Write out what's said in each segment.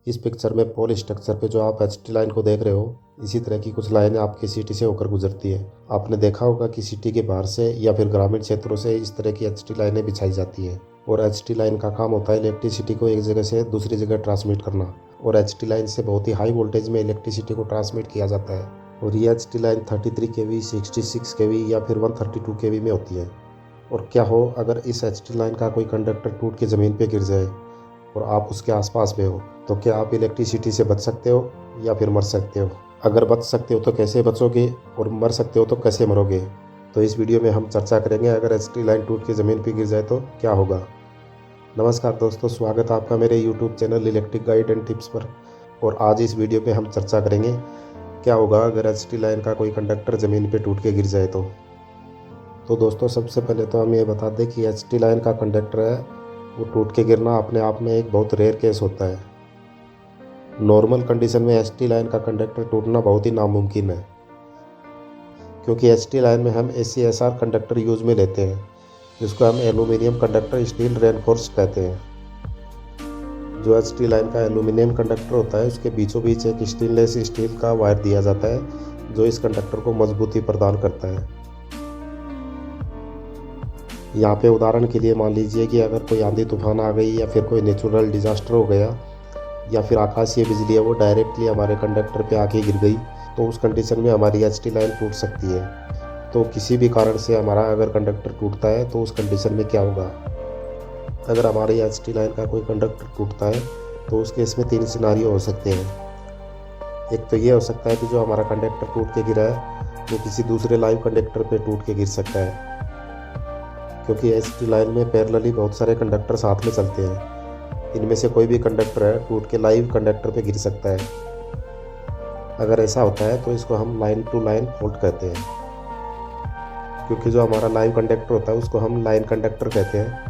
इस पिक्चर में पोल स्ट्रक्चर पे जो आप एचटी लाइन को देख रहे हो, इसी तरह की कुछ लाइनें आपकी सिटी से होकर गुजरती है। आपने देखा होगा कि सिटी के बाहर से या फिर ग्रामीण क्षेत्रों से इस तरह की एचटी लाइनें बिछाई जाती हैं। और एचटी लाइन का काम होता है इलेक्ट्रिसिटी को एक जगह से दूसरी जगह ट्रांसमिट करना। और एचटी लाइन से बहुत ही हाई वोल्टेज में इलेक्ट्रिसिटी को ट्रांसमिट किया जाता है। और ये एचटी लाइन 33 केवी, 66 केवी या फिर 132 केवी में होती है। और क्या हो अगर इस एचटी लाइन का कोई कंडक्टर टूट के ज़मीन पे गिर जाए और आप उसके आसपास में हो, तो क्या आप इलेक्ट्रिसिटी से बच सकते हो या फिर मर सकते हो? अगर बच सकते हो तो कैसे बचोगे, और मर सकते हो तो कैसे मरोगे? तो इस वीडियो में हम चर्चा करेंगे अगर एचटी लाइन टूट के ज़मीन पे गिर जाए तो क्या होगा। नमस्कार दोस्तों, स्वागत है आपका मेरे YouTube channel electric guide and tips पर। और आज इस वीडियो में हम चर्चा करेंगे क्या होगा अगर एचटी लाइन का कोई कंडक्टर ज़मीन पे टूट के गिर जाए तो दोस्तों, सबसे पहले तो हम ये बता दें कि एचटी लाइन का कंडक्टर है वो टूट के गिरना अपने आप में एक बहुत रेयर केस होता है। नॉर्मल कंडीशन में एचटी लाइन का कंडक्टर टूटना बहुत ही नामुमकिन है, क्योंकि एचटी लाइन में हम एसीएसआर कंडक्टर यूज़ में लेते हैं, जिसको हम एल्यूमिनियम कंडक्टर स्टील रेनफोर्स कहते हैं। जो एचटी लाइन का एल्यूमिनियम कंडक्टर होता है उसके बीचों बीच एक स्टेनलेस स्टील का वायर दिया जाता है, जो इस कंडक्टर को मजबूती प्रदान करता है। यहाँ पे उदाहरण के लिए मान लीजिए कि अगर कोई आंधी तूफान आ गई या फिर कोई नेचुरल डिजास्टर हो गया या फिर आकाशीय बिजली है वो डायरेक्टली हमारे कंडक्टर पे आके गिर गई, तो उस कंडीशन में हमारी एचटी लाइन टूट सकती है। तो किसी भी कारण से हमारा अगर कंडक्टर टूटता है तो उस कंडीशन में क्या होगा। अगर हमारी एचटी लाइन का कोई कंडक्टर टूटता है तो उस केस में 3 सिनारियो हो सकते हैं। एक तो ये हो सकता है कि जो हमारा कंडक्टर टूट के गिरा है वो किसी दूसरे लाइव कंडक्टर पे टूट के गिर सकता है, क्योंकि एचटी लाइन में पैरेलली बहुत सारे कंडक्टर साथ में चलते हैं। इनमें से कोई भी कंडक्टर है टूट के लाइव कंडक्टर पे गिर सकता है। अगर ऐसा होता है तो इसको हम लाइन टू लाइन फॉल्ट कहते हैं, क्योंकि जो हमारा लाइव कंडक्टर होता है उसको हम लाइन कंडक्टर कहते हैं।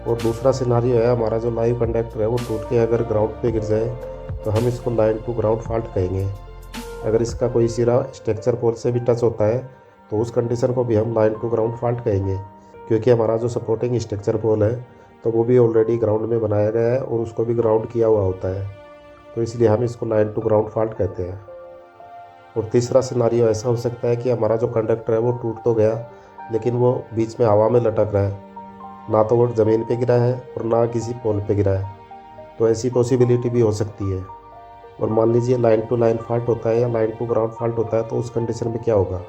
और दूसरा सिनारियो है हमारा जो लाइव कंडक्टर है वो टूट के अगर ग्राउंड पे गिर जाए तो हम इसको लाइन टू ग्राउंड फॉल्ट कहेंगे। अगर इसका कोई सिरा स्ट्रक्चर पोल से भी टच होता है तो उस कंडीशन को भी हम लाइन टू ग्राउंड फॉल्ट कहेंगे, क्योंकि हमारा जो सपोर्टिंग स्ट्रक्चर पोल है तो वो भी ऑलरेडी ग्राउंड में बनाया गया है और उसको भी ग्राउंड किया हुआ होता है, तो इसलिए हम इसको लाइन टू ग्राउंड फॉल्ट कहते हैं। और तीसरा सिनारियो ऐसा हो सकता है कि हमारा जो कंडक्टर है वो टूट तो गया लेकिन वो बीच में हवा में लटक रहा है, ना तो वो ज़मीन पे गिरा है और ना किसी पोल पे गिरा है। तो ऐसी पॉसिबिलिटी भी हो सकती है। और मान लीजिए लाइन टू लाइन फॉल्ट होता है या लाइन टू ग्राउंड फॉल्ट होता है, तो उस कंडीशन में क्या होगा।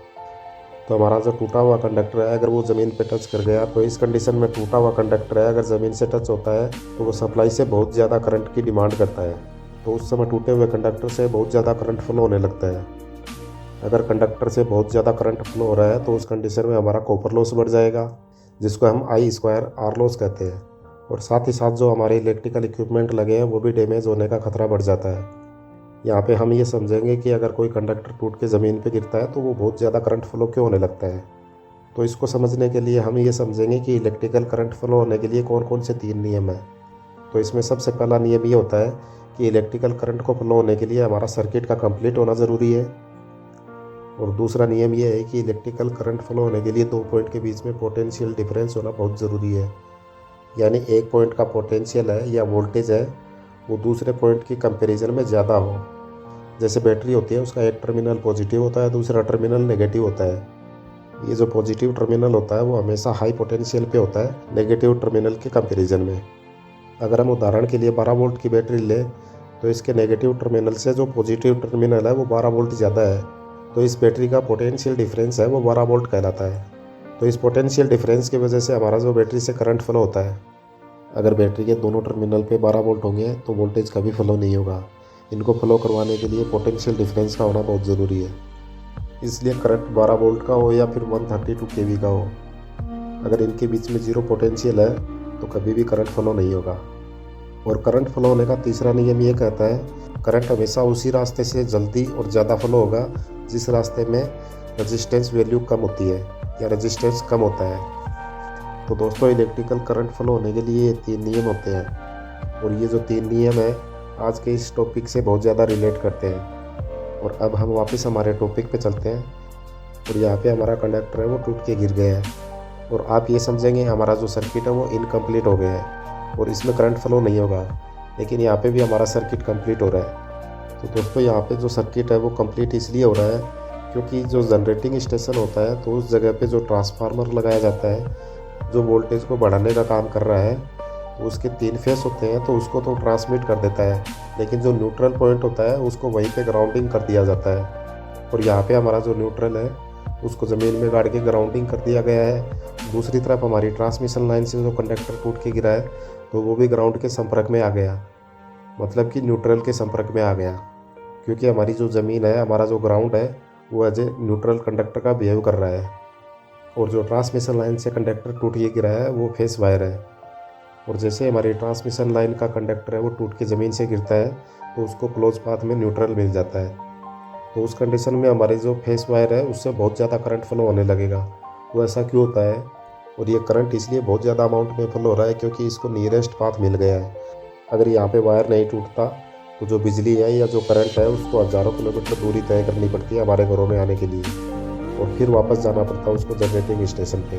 तो हमारा जो टूटा हुआ कंडक्टर है अगर वो ज़मीन पे टच कर गया, तो इस कंडीशन में टूटा हुआ कंडक्टर है अगर ज़मीन से टच होता है तो वो सप्लाई से बहुत ज़्यादा करंट की डिमांड करता है। तो उस समय टूटे हुए कंडक्टर से बहुत ज़्यादा करंट फ्लो होने लगता है। अगर कंडक्टर से बहुत ज़्यादा करंट फ्लो हो रहा है तो उस कंडीशन में हमारा कॉपर लॉस बढ़ जाएगा, जिसको हम I² R लॉस कहते हैं। और साथ ही साथ जो हमारे इलेक्ट्रिकल इक्विपमेंट लगे हैं वो भी डैमेज होने का खतरा बढ़ जाता है। यहाँ पे हम ये समझेंगे कि अगर कोई कंडक्टर टूट के ज़मीन पे गिरता है तो वो बहुत ज़्यादा करंट फ्लो क्यों होने लगता है। तो इसको समझने के लिए हम ये समझेंगे कि इलेक्ट्रिकल करंट फ्लो होने के लिए कौन कौन से 3 नियम हैं। तो इसमें सबसे पहला नियम ये होता है कि इलेक्ट्रिकल करंट को फ्लो होने के लिए हमारा सर्किट का कंप्लीट होना ज़रूरी है। और दूसरा नियम ये है कि इलेक्ट्रिकल करंट फ्लो होने के लिए 2 पॉइंट के बीच में पोटेंशियल डिफरेंस होना बहुत ज़रूरी है। यानी एक पॉइंट का पोटेंशियल है या वोल्टेज है वो दूसरे पॉइंट की कंपैरिजन में ज़्यादा हो। जैसे बैटरी होती है उसका एक टर्मिनल पॉजिटिव होता है, दूसरा टर्मिनल नेगेटिव होता है। ये जो पॉजिटिव टर्मिनल होता है वो हमेशा हाई पोटेंशियल पे होता है नेगेटिव टर्मिनल के कंपैरिजन में। अगर हम उदाहरण के लिए 12 वोल्ट की बैटरी लें तो इसके नेगेटिव टर्मिनल से जो पॉजिटिव टर्मिनल है वो 12 वोल्ट ज़्यादा है, तो इस बैटरी का पोटेंशियल डिफरेंस है वो 12 वोल्ट कहलाता है। तो इस पोटेंशियल डिफरेंस की वजह से हमारा जो बैटरी से करंट फ्लो होता है, अगर बैटरी के दोनों टर्मिनल पे 12 वोल्ट होंगे तो वोल्टेज कभी फ्लो नहीं होगा। इनको फ्लो करवाने के लिए पोटेंशियल डिफरेंस का होना बहुत ज़रूरी है। इसलिए करंट 12 वोल्ट का हो या फिर 132 केवी का हो, अगर इनके बीच में 0 पोटेंशियल है तो कभी भी करंट फ्लो नहीं होगा। और करंट फ्लो होने का तीसरा नियम ये कहता है करंट हमेशा उसी रास्ते से जल्दी और ज़्यादा फ्लो होगा जिस रास्ते में रेजिस्टेंस वैल्यू कम होती है या रेजिस्टेंस कम होता है। तो दोस्तों, इलेक्ट्रिकल करंट फ्लो होने के लिए ये 3 नियम होते हैं, और ये जो 3 नियम है आज के इस टॉपिक से बहुत ज़्यादा रिलेट करते हैं। और अब हम वापस हमारे टॉपिक पे चलते हैं। और यहाँ पे हमारा कंडक्टर है वो टूट के गिर गया है और आप ये समझेंगे हमारा जो सर्किट है वो इनकम्प्लीट हो गया है और इसमें करंट फ्लो नहीं होगा। लेकिन यहाँ पे भी हमारा सर्किट कंप्लीट हो रहा है। तो दोस्तों यहाँ पे जो सर्किट है वो कंप्लीट इसलिए हो रहा है क्योंकि जो जनरेटिंग स्टेशन होता है तो उस जगह पे जो ट्रांसफार्मर लगाया जाता है जो वोल्टेज को बढ़ाने का काम कर रहा है, तो उसके 3 फेस होते हैं तो उसको तो ट्रांसमिट कर देता है, लेकिन जो न्यूट्रल पॉइंट होता है उसको वहीं पे ग्राउंडिंग कर दिया जाता है। और यहाँ पे हमारा जो न्यूट्रल है उसको ज़मीन में गाड़ के ग्राउंडिंग कर दिया गया है। दूसरी तरफ हमारी ट्रांसमिशन लाइन से जो कंडक्टर टूट के गिरा है तो वो भी ग्राउंड के संपर्क में आ गया, मतलब कि न्यूट्रल के संपर्क में आ गया, क्योंकि हमारी जो ज़मीन है, हमारा जो ग्राउंड है वो एज ए न्यूट्रल कंडक्टर का बिहेव कर रहा है। और जो ट्रांसमिशन लाइन से कंडक्टर टूट के गिरा है वो फेस वायर है। और जैसे हमारी ट्रांसमिशन लाइन का कंडक्टर है वो टूट के ज़मीन से गिरता है तो उसको क्लोज पाथ में न्यूट्रल मिल जाता है। तो उस कंडीशन में हमारे जो फेस वायर है उससे बहुत ज़्यादा करंट फ्लो होने लगेगा। वो ऐसा क्यों होता है? और ये करंट इसलिए बहुत ज़्यादा अमाउंट में फ्लो हो रहा है क्योंकि इसको नियरेस्ट पाथ मिल गया है। अगर यहाँ पे वायर नहीं टूटता तो जो बिजली है या जो करंट है उसको हज़ारों किलोमीटर दूरी तय करनी पड़ती है हमारे घरों में आने के लिए, और फिर वापस जाना पड़ता है उसको जनरेटिंग स्टेशन पे।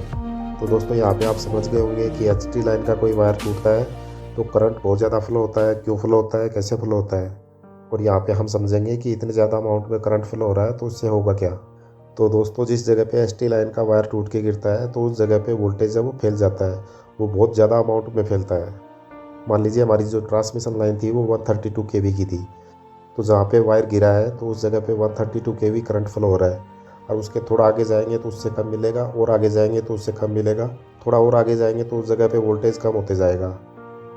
तो दोस्तों यहाँ पे आप समझ गए होंगे कि एचटी लाइन का कोई वायर टूटता है तो करंट बहुत ज़्यादा फ्लो होता है। क्यों फ्लो होता है, कैसे फ्लो होता है, और यहाँ पे हम समझेंगे कि इतने ज़्यादा अमाउंट में करंट फ्लो हो रहा है तो उससे होगा क्या। तो दोस्तों जिस जगह पे एचटी लाइन का वायर टूट के गिरता है तो उस जगह पे वोल्टेज है वो फैल जाता है, वो बहुत ज़्यादा अमाउंट में फैलता है। मान लीजिए हमारी जो ट्रांसमिशन लाइन थी वो 132 केवी की थी, तो जहाँ पे वायर गिरा है तो उस जगह पे 132 केवी करंट फ्लो हो रहा है। और उसके थोड़ा आगे जाएंगे तो उससे कम मिलेगा, और आगे जाएंगे तो उससे कम मिलेगा, थोड़ा और आगे जाएंगे तो उस जगह पे वोल्टेज कम होते जाएगा।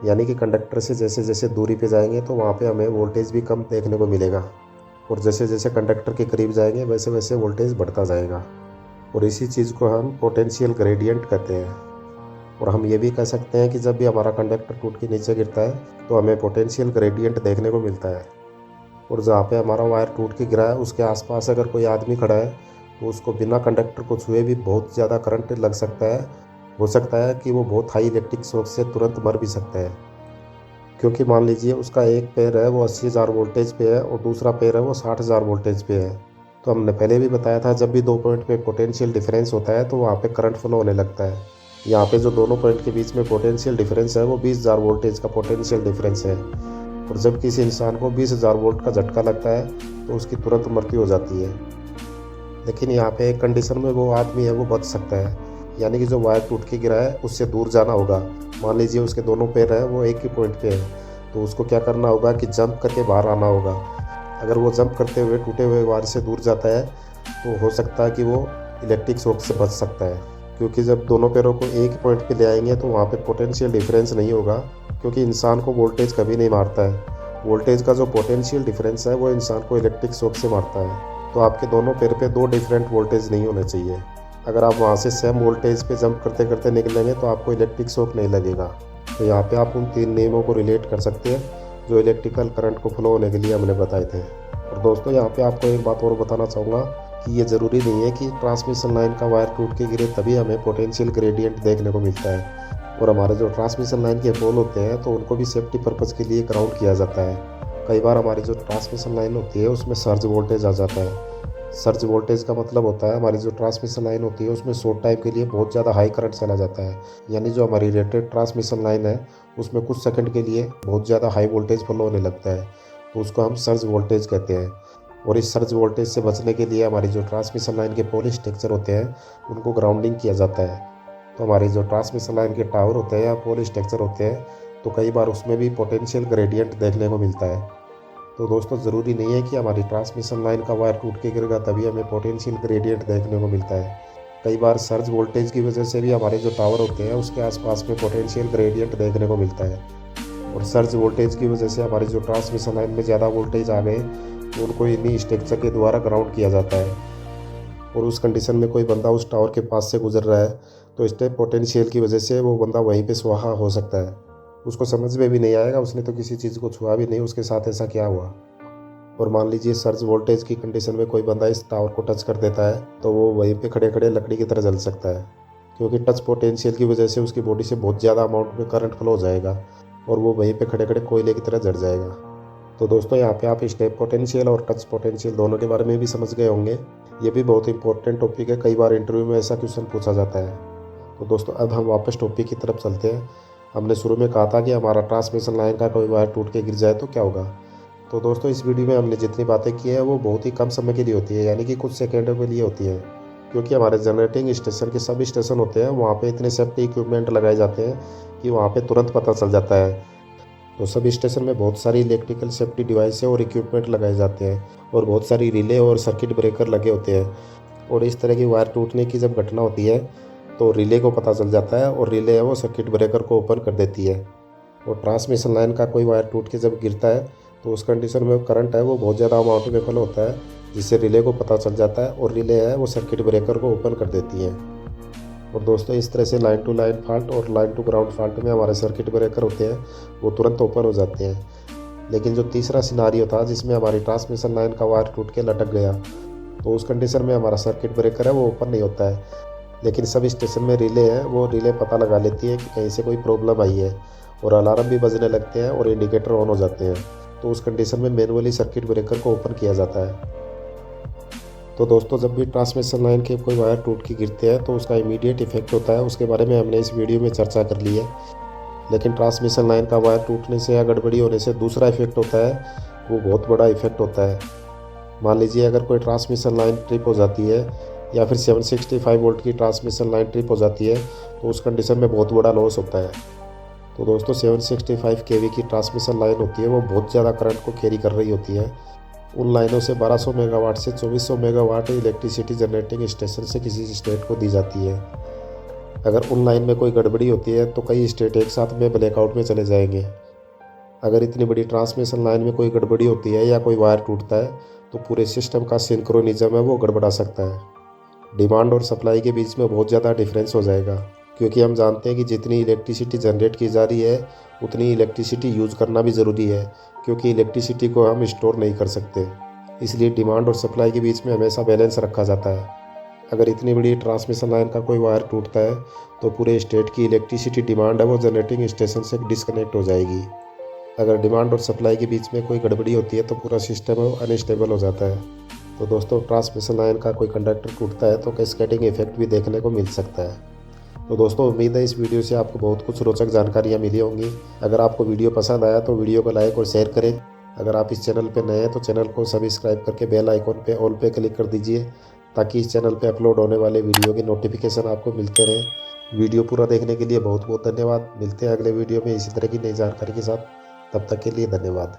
यानी कि कंडक्टर से जैसे जैसे दूरी पे जाएंगे तो वहाँ पे हमें वोल्टेज भी कम देखने को मिलेगा, और जैसे जैसे कंडक्टर के करीब जाएंगे वैसे वैसे वोल्टेज बढ़ता जाएगा। और इसी चीज़ को हम पोटेंशियल ग्रेडियंट कहते हैं। और हम ये भी कह सकते हैं कि जब भी हमारा कंडक्टर टूट के नीचे गिरता है तो हमें पोटेंशियल ग्रेडियंट देखने को मिलता है। और जहाँ पे हमारा वायर टूट के गिरा है उसके आसपास अगर कोई आदमी खड़ा है तो उसको बिना कंडक्टर को छुए भी बहुत ज़्यादा करंट लग सकता है। हो सकता है कि वो बहुत हाई इलेक्ट्रिक शॉक से तुरंत मर भी सकता है, क्योंकि मान लीजिए उसका एक पैर है वो 80,000 वोल्टेज पे है और दूसरा पैर है वो 60,000 वोल्टेज पे है। तो हमने पहले भी बताया था जब भी 2 पॉइंट पे पोटेंशियल डिफरेंस होता है तो वहाँ पे करंट फ्लो होने लगता है। यहाँ पे जो दोनों पॉइंट के बीच में पोटेंशियल डिफरेंस है वो 20,000 वोल्टेज का पोटेंशियल डिफरेंस है। और जब किसी इंसान को 20,000 वोल्ट का झटका लगता है तो उसकी तुरंत मृत्यु हो जाती है। लेकिन यहाँ पे एक कंडीशन में वो आदमी है वो बच सकता है, यानी कि जो वायर टूट के गिरा है उससे दूर जाना होगा। मान लीजिए उसके दोनों पैर हैं वो एक ही पॉइंट पे है, तो उसको क्या करना होगा कि जंप करके बाहर आना होगा। अगर वो जंप करते हुए टूटे हुए वायर से दूर जाता है तो हो सकता है कि वो इलेक्ट्रिक शॉक से बच सकता है, क्योंकि जब दोनों पैरों को एक ही पॉइंट पे ले आएंगे तो वहाँ पे पोटेंशियल डिफरेंस नहीं होगा, क्योंकि इंसान को वोल्टेज कभी नहीं मारता है। वोल्टेज का जो पोटेंशियल डिफरेंस है वो इंसान को इलेक्ट्रिक शॉक से मारता है। तो आपके दोनों पैर पे 2 डिफरेंट वोल्टेज नहीं होने चाहिए। अगर आप वहाँ से सेम वोल्टेज पे जंप करते करते निकलेंगे तो आपको इलेक्ट्रिक शॉक नहीं लगेगा। तो यहाँ पे आप उन 3 नियमों को रिलेट कर सकते हैं जो इलेक्ट्रिकल करंट को फ्लो होने के लिए हमने बताए थे। और दोस्तों यहाँ पे आपको एक बात और बताना चाहूँगा कि ये ज़रूरी नहीं है कि ट्रांसमिशन लाइन का वायर टूट के गिरे तभी हमें पोटेंशियल ग्रेडियंट देखने को मिलता है। और हमारे जो ट्रांसमिशन लाइन के पोल होते हैं तो उनको भी सेफ्टी पर्पज़ के लिए ग्राउंड किया जाता है। कई बार हमारी जो ट्रांसमिशन लाइन होती है उसमें सर्ज वोल्टेज आ जाता है। सर्ज वोल्टेज का मतलब होता है हमारी जो ट्रांसमिशन लाइन होती है उसमें शॉर्ट टाइम के लिए बहुत ज़्यादा हाई करंट चला जाता है, यानी जो हमारी रेटेड ट्रांसमिशन लाइन है उसमें कुछ सेकंड के लिए बहुत ज़्यादा हाई वोल्टेज फ्लो होने लगता है, तो उसको हम सर्ज वोल्टेज कहते हैं। और इस सर्ज वोल्टेज से बचने के लिए हमारी जो ट्रांसमिशन लाइन के पोल स्ट्रक्चर होते हैं उनको ग्राउंडिंग किया जाता है। तो हमारी जो ट्रांसमिशन लाइन के टावर होते हैं या पोल स्ट्रक्चर होते हैं तो कई बार उसमें भी पोटेंशियल ग्रेडियंट देखने को मिलता है। तो दोस्तों ज़रूरी नहीं है कि हमारी ट्रांसमिशन लाइन का वायर टूट के गिरेगा तभी हमें पोटेंशियल ग्रेडियंट देखने को मिलता है। कई बार सर्ज वोल्टेज की वजह से भी हमारे जो टावर होते हैं उसके आसपास में पोटेंशियल ग्रेडियंट देखने को मिलता है। और सर्ज वोल्टेज की वजह से हमारी जो ट्रांसमिशन लाइन में ज़्यादा वोल्टेज आ गए तो उनको इन्हीं स्ट्रक्चर के द्वारा ग्राउंड किया जाता है। और उस कंडीशन में कोई बंदा उस टावर के पास से गुजर रहा है तो स्टेप पोटेंशियल की वजह से वो बंदा वहीं पे स्वाहा हो सकता है। उसको समझ में भी नहीं आएगा, उसने तो किसी चीज़ को छुआ भी नहीं, उसके साथ ऐसा क्या हुआ। और मान लीजिए सर्ज वोल्टेज की कंडीशन में कोई बंदा इस टावर को टच कर देता है तो वो वहीं पे खड़े खड़े लकड़ी की तरह जल सकता है, क्योंकि टच पोटेंशियल की वजह से उसकी बॉडी से बहुत ज़्यादा अमाउंट में करंट फ्लो हो जाएगा और वो वहीं पे खड़े खड़े कोयले की तरह जल जाएगा। तो दोस्तों यहाँ पे आप स्टेप पोटेंशियल और टच पोटेंशियल दोनों के बारे में भी समझ गए होंगे। ये भी बहुत इंपॉर्टेंट टॉपिक है, कई बार इंटरव्यू में ऐसा क्वेश्चन पूछा जाता है। तो दोस्तों अब हम वापस टॉपिक की तरफ चलते हैं। हमने शुरू में कहा था कि हमारा ट्रांसमिशन लाइन का कोई वायर टूट के गिर जाए तो क्या होगा। तो दोस्तों इस वीडियो में हमने जितनी बातें की है वो बहुत ही कम समय के लिए होती है, यानी कि कुछ सेकेंडों के लिए होती है। क्योंकि हमारे जनरेटिंग स्टेशन के सब स्टेशन होते हैं वहाँ पे इतने सेफ्टी इक्विपमेंट लगाए जाते हैं कि वहाँ पे तुरंत पता चल जाता है। तो सब स्टेशन में बहुत सारी इलेक्ट्रिकल सेफ्टी डिवाइस और इक्विपमेंट लगाए जाते हैं और बहुत सारी रिले और सर्किट ब्रेकर लगे होते हैं। और इस तरह की वायर टूटने की जब घटना होती है तो रिले को पता चल जाता है और रिले है वो सर्किट ब्रेकर को ओपन कर देती है। और ट्रांसमिशन लाइन का कोई वायर टूट के जब गिरता है तो उस कंडीशन में करंट है वो बहुत ज़्यादा अमाउंट में फ्लो होता है, जिससे रिले को पता चल जाता है और रिले है वो सर्किट ब्रेकर को ओपन कर देती है। और दोस्तों इस तरह से लाइन टू लाइन फॉल्ट और लाइन टू ग्राउंड फॉल्ट में हमारे सर्किट ब्रेकर होते हैं वो तुरंत ओपन हो जाते हैं। लेकिन जो तीसरा सिनारियो था जिसमें हमारी ट्रांसमिशन लाइन का वायर टूट के लटक गया, तो उस कंडीशन में हमारा सर्किट ब्रेकर है वो ओपन नहीं होता है। लेकिन सब स्टेशन में रिले है वो रिले पता लगा लेती है कि कहीं से कोई प्रॉब्लम आई है और अलार्म भी बजने लगते हैं और इंडिकेटर ऑन हो जाते हैं। तो उस कंडीशन में मैनुअली सर्किट ब्रेकर को ओपन किया जाता है। तो दोस्तों जब भी ट्रांसमिशन लाइन के कोई वायर टूट के गिरते हैं तो उसका इमीडिएट इफेक्ट होता है, उसके बारे में हमने इस वीडियो में चर्चा कर ली है। लेकिन ट्रांसमिशन लाइन का वायर टूटने से या गड़बड़ी होने से दूसरा इफेक्ट होता है, वो बहुत बड़ा इफेक्ट होता है। मान लीजिए अगर कोई ट्रांसमिशन लाइन ट्रिप हो जाती है या फिर 765 वोल्ट की ट्रांसमिशन लाइन ट्रिप हो जाती है तो उस कंडीशन में बहुत बड़ा लॉस होता है। तो दोस्तों 765 केवी की ट्रांसमिशन लाइन होती है वो बहुत ज़्यादा करंट को कैरी कर रही होती है। उन लाइनों से 1200 मेगावाट से 2400 मेगावाट इलेक्ट्रिसिटी जनरेटिंग स्टेशन से किसी स्टेट को दी जाती है। अगर उन लाइन में कोई गड़बड़ी होती है तो कई स्टेट एक साथ में ब्लैकआउट में चले जाएंगे। अगर इतनी बड़ी ट्रांसमिशन लाइन में कोई गड़बड़ी होती है या कोई वायर टूटता है तो पूरे सिस्टम का सिंक्रोनिज्म है वो गड़बड़ा सकता है। डिमांड और सप्लाई के बीच में बहुत ज़्यादा डिफरेंस हो जाएगा, क्योंकि हम जानते हैं कि जितनी इलेक्ट्रिसिटी जनरेट की जा रही है उतनी इलेक्ट्रिसिटी यूज़ करना भी ज़रूरी है, क्योंकि इलेक्ट्रिसिटी को हम स्टोर नहीं कर सकते। इसलिए डिमांड और सप्लाई के बीच में हमेशा बैलेंस रखा जाता है। अगर इतनी बड़ी ट्रांसमिशन लाइन का कोई वायर टूटता है तो पूरे स्टेट की इलेक्ट्रिसिटी डिमांड है वो जनरेटिंग स्टेशन से डिस्कनेक्ट हो जाएगी। अगर डिमांड और सप्लाई के बीच में कोई गड़बड़ी होती है तो पूरा सिस्टम अनस्टेबल हो जाता है। तो दोस्तों ट्रांसमिशन लाइन का कोई कंडक्टर टूटता है तो कैस्केडिंग इफेक्ट भी देखने को मिल सकता है। तो दोस्तों उम्मीद है इस वीडियो से आपको बहुत कुछ रोचक जानकारियाँ मिली होंगी। अगर आपको वीडियो पसंद आया तो वीडियो को लाइक और शेयर करें। अगर आप इस चैनल पर नए हैं तो चैनल को सब्सक्राइब करके बेल आइकॉन पे ऑल पे क्लिक कर दीजिए, ताकि इस चैनल पे अपलोड होने वाले वीडियो के नोटिफिकेशन आपको मिलते रहें। वीडियो पूरा देखने के लिए बहुत बहुत धन्यवाद। मिलते हैं अगले वीडियो में इसी तरह की नई जानकारी के साथ। तब तक के लिए धन्यवाद।